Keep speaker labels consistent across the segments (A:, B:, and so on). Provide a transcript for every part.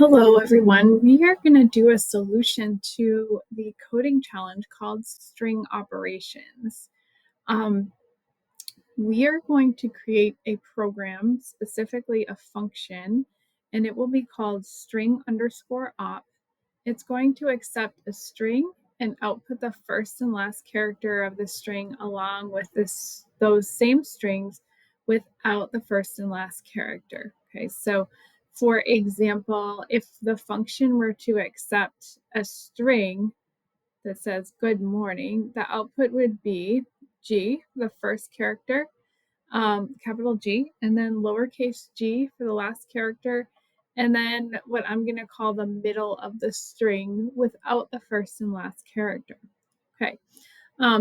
A: Hello, everyone. We are going to do a solution to the coding challenge called string operations. Um, we are going to create a program, specifically a function, and it will be called string underscore op. It's going to accept a string and output the first and last character of the string along with those same strings without the first and last character. Okay, so for example, if the function were to accept a string that says good morning, the output would be G, the first character, capital G, and then lowercase g for the last character, and then what I'm going to call the middle of the string without the first and last character. Okay,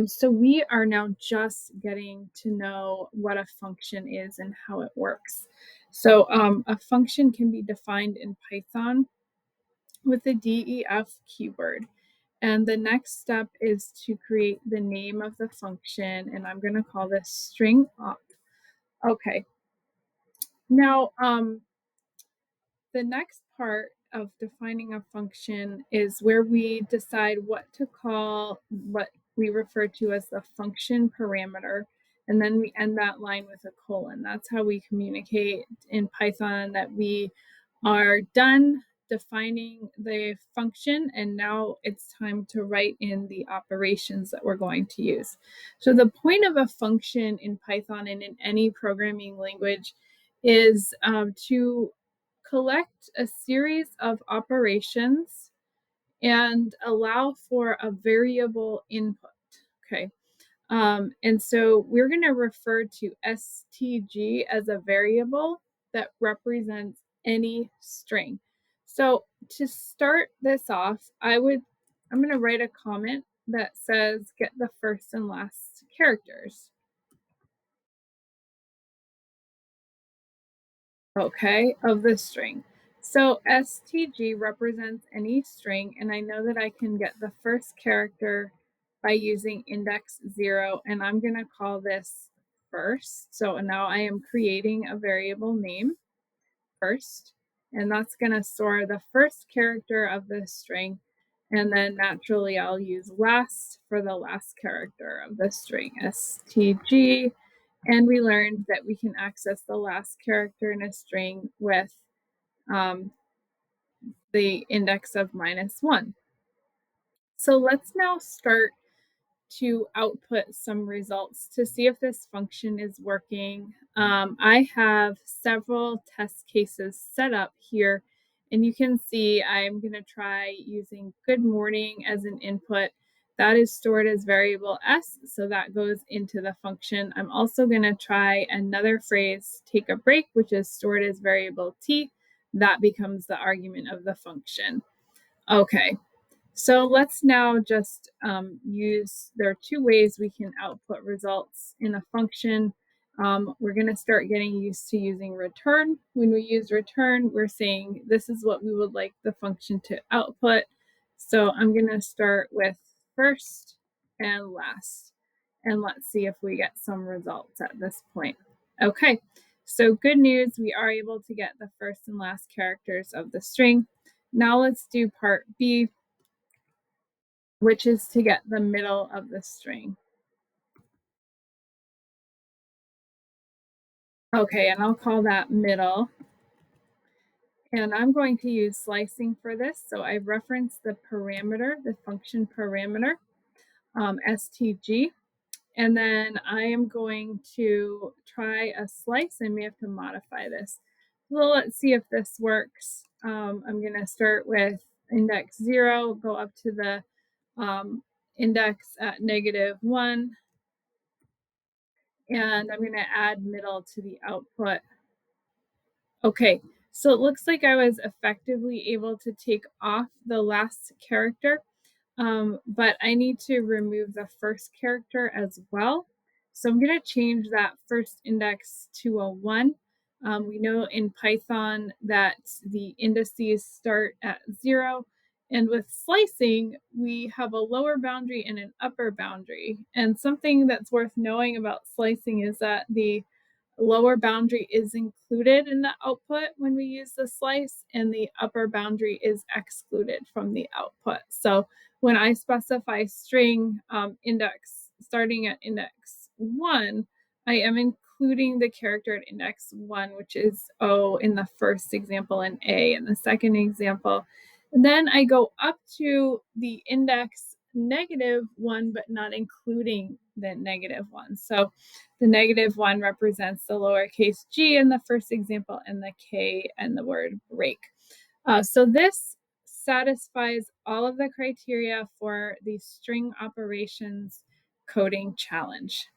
A: so we are now just getting to know what a function is and how it works. So a function can be defined in Python with the def keyword. And the next step is to create the name of the function, and I'm going to call this string op. Okay, now, the next part of defining a function is where we decide what to call what we refer to as the function parameter, and then we end that line with a colon. That's how we communicate in Python that we are done defining the function, and now it's time to write in the operations that we're going to use. So the point of a function in Python and in any programming language is to collect a series of operations and allow for a variable input. Okay. And so we're going to refer to stg as a variable that represents any string. So to start this off, I'm going to write a comment that says get the first and last characters. Okay, of the string. So stg represents any string, and I know that I can get the first character by using index 0, and I'm going to call this first. So now I am creating a variable name first, and that's going to store the first character of the string, and then naturally I'll use last for the last character of the string, stg. And we learned that we can access the last character in a string with the index of -1. So let's now start to output some results to see if this function is working. I have several test cases set up here, and you can see I'm going to try using good morning as an input. That is stored as variable s, so that goes into the function. I'm also going to try another phrase, take a break, which is stored as variable t. That becomes the argument of the function. Okay, so let's now just there are two ways we can output results in a function. We're going to start getting used to using return. When we use return, we're saying this is what we would like the function to output. So I'm going to start with first and last, and let's see if we get some results at this point. Okay, so good news, we are able to get the first and last characters of the string. Now let's do part B, which is to get the middle of the string. Okay, and I'll call that middle. And I'm going to use slicing for this. So I referenced the parameter, the function parameter, stg. And then I am going to try a slice. I may have to modify this. Well, let's see if this works. I'm going to start with index 0, go up to the index at -1, and I'm going to add middle to the output. Okay, so it looks like I was effectively able to take off the last character, but I need to remove the first character as well. So I'm going to change that first index to a 1. We know in Python that the indices start at 0. And with slicing, we have a lower boundary and an upper boundary. And something that's worth knowing about slicing is that the lower boundary is included in the output when we use the slice, and the upper boundary is excluded from the output. So when I specify string index starting at index 1, I am including the character at index 1, which is O in the first example and A in the second example. And then I go up to the index -1, but not including the -1. So the -1 represents the lowercase g in the first example, and the K and the word break. So this satisfies all of the criteria for the string operations coding challenge.